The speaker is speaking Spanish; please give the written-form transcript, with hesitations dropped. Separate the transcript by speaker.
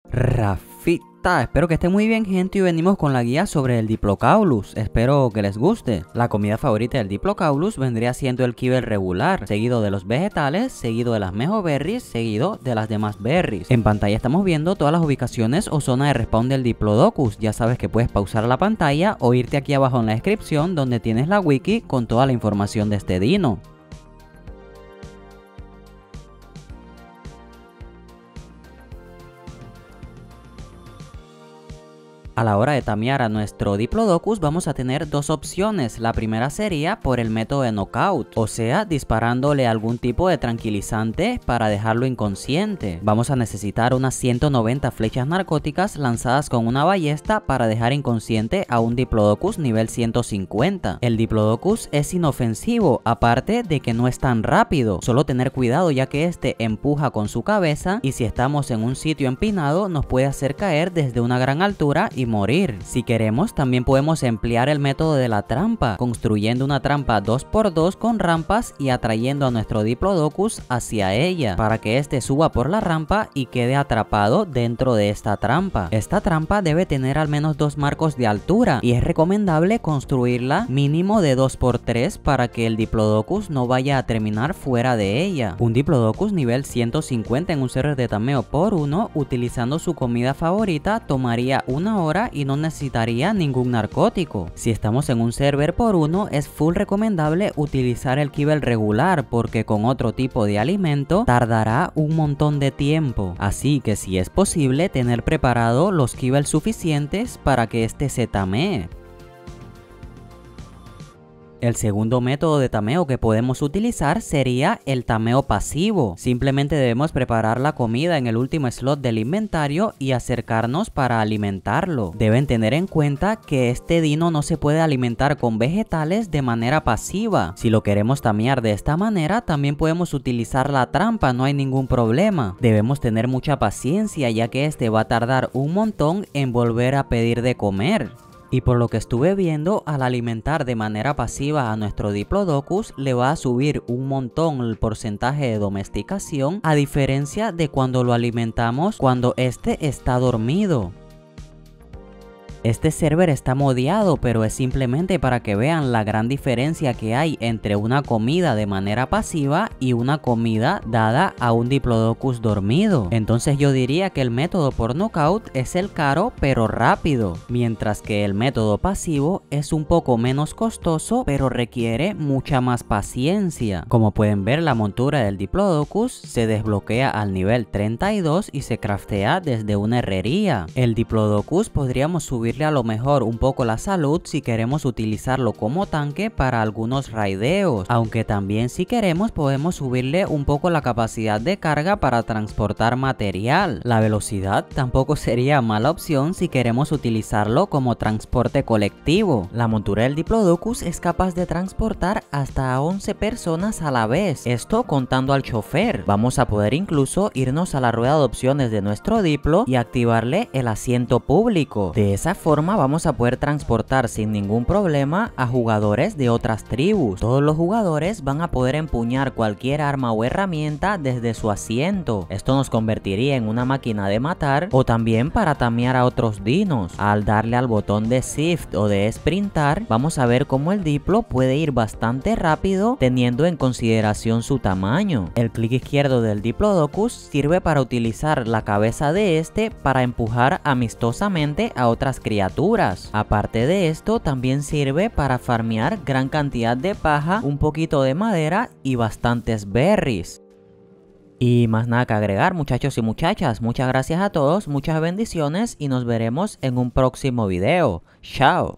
Speaker 1: Rafita, espero que esté muy bien, gente, y venimos con la guía sobre el Diplocaulus. Espero que les guste. La comida favorita del Diplocaulus vendría siendo el kibble regular, seguido de los vegetales, seguido de las mejoberries, seguido de las demás berries. En pantalla estamos viendo todas las ubicaciones o zona de respawn del Diplodocus. Ya sabes que puedes pausar la pantalla o irte aquí abajo en la descripción donde tienes la wiki con toda la información de este dino. A la hora de tamear a nuestro Diplodocus vamos a tener dos opciones. La primera sería por el método de knockout, o sea, disparándole algún tipo de tranquilizante para dejarlo inconsciente. Vamos a necesitar unas 190 flechas narcóticas lanzadas con una ballesta para dejar inconsciente a un Diplodocus nivel 150. El Diplodocus es inofensivo, aparte de que no es tan rápido. Solo tener cuidado ya que este empuja con su cabeza y si estamos en un sitio empinado nos puede hacer caer desde una gran altura y morir. Si queremos, también podemos emplear el método de la trampa, construyendo una trampa 2x2 con rampas y atrayendo a nuestro Diplodocus hacia ella, para que éste suba por la rampa y quede atrapado dentro de esta trampa. Esta trampa debe tener al menos 2 marcos de altura y es recomendable construirla mínimo de 2x3 para que el Diplodocus no vaya a terminar fuera de ella. Un Diplodocus nivel 150 en un server de tameo por 1, utilizando su comida favorita, tomaría 1 hora y no necesitaría ningún narcótico. Si estamos en un server por 1, es full recomendable utilizar el kibble regular porque con otro tipo de alimento tardará un montón de tiempo. Así que si es posible tener preparado los kibbles suficientes para que este se tamee. El segundo método de tameo que podemos utilizar sería el tameo pasivo. Simplemente debemos preparar la comida en el último slot del inventario y acercarnos para alimentarlo. Deben tener en cuenta que este dino no se puede alimentar con vegetales de manera pasiva. Si lo queremos tamear de esta manera, también podemos utilizar la trampa, no hay ningún problema. Debemos tener mucha paciencia ya que este va a tardar un montón en volver a pedir de comer. Y por lo que estuve viendo, al alimentar de manera pasiva a nuestro Diplodocus, le va a subir un montón el porcentaje de domesticación, a diferencia de cuando lo alimentamos cuando este está dormido. Este server está modeado, pero es simplemente para que vean la gran diferencia que hay entre una comida de manera pasiva y una comida dada a un Diplodocus dormido. Entonces yo diría que el método por knockout es el caro pero rápido, mientras que el método pasivo es un poco menos costoso pero requiere mucha más paciencia. Como pueden ver, la montura del Diplodocus se desbloquea al nivel 32 y se craftea desde una herrería. El Diplodocus podríamos subirle a lo mejor un poco la salud si queremos utilizarlo como tanque para algunos raideos, aunque también si queremos podemos subirle un poco la capacidad de carga para transportar material. La velocidad tampoco sería mala opción si queremos utilizarlo como transporte colectivo. La montura del Diplodocus es capaz de transportar hasta 11 personas a la vez, esto contando al chofer. Vamos a poder incluso irnos a la rueda de opciones de nuestro Diplo y activarle el asiento público. De esa forma vamos a poder transportar sin ningún problema a jugadores de otras tribus. Todos los jugadores van a poder empuñar cualquier arma o herramienta desde su asiento. Esto nos convertiría en una máquina de matar o también para tamear a otros dinos. Al darle al botón de Shift o de sprintar, vamos a ver cómo el Diplo puede ir bastante rápido teniendo en consideración su tamaño. El clic izquierdo del Diplodocus sirve para utilizar la cabeza de este para empujar amistosamente a otras criaturas. Aparte de esto, también sirve para farmear gran cantidad de paja, un poquito de madera y bastantes berries. Y más nada que agregar, muchachos y muchachas. Muchas gracias a todos, muchas bendiciones y nos veremos en un próximo video. Chao.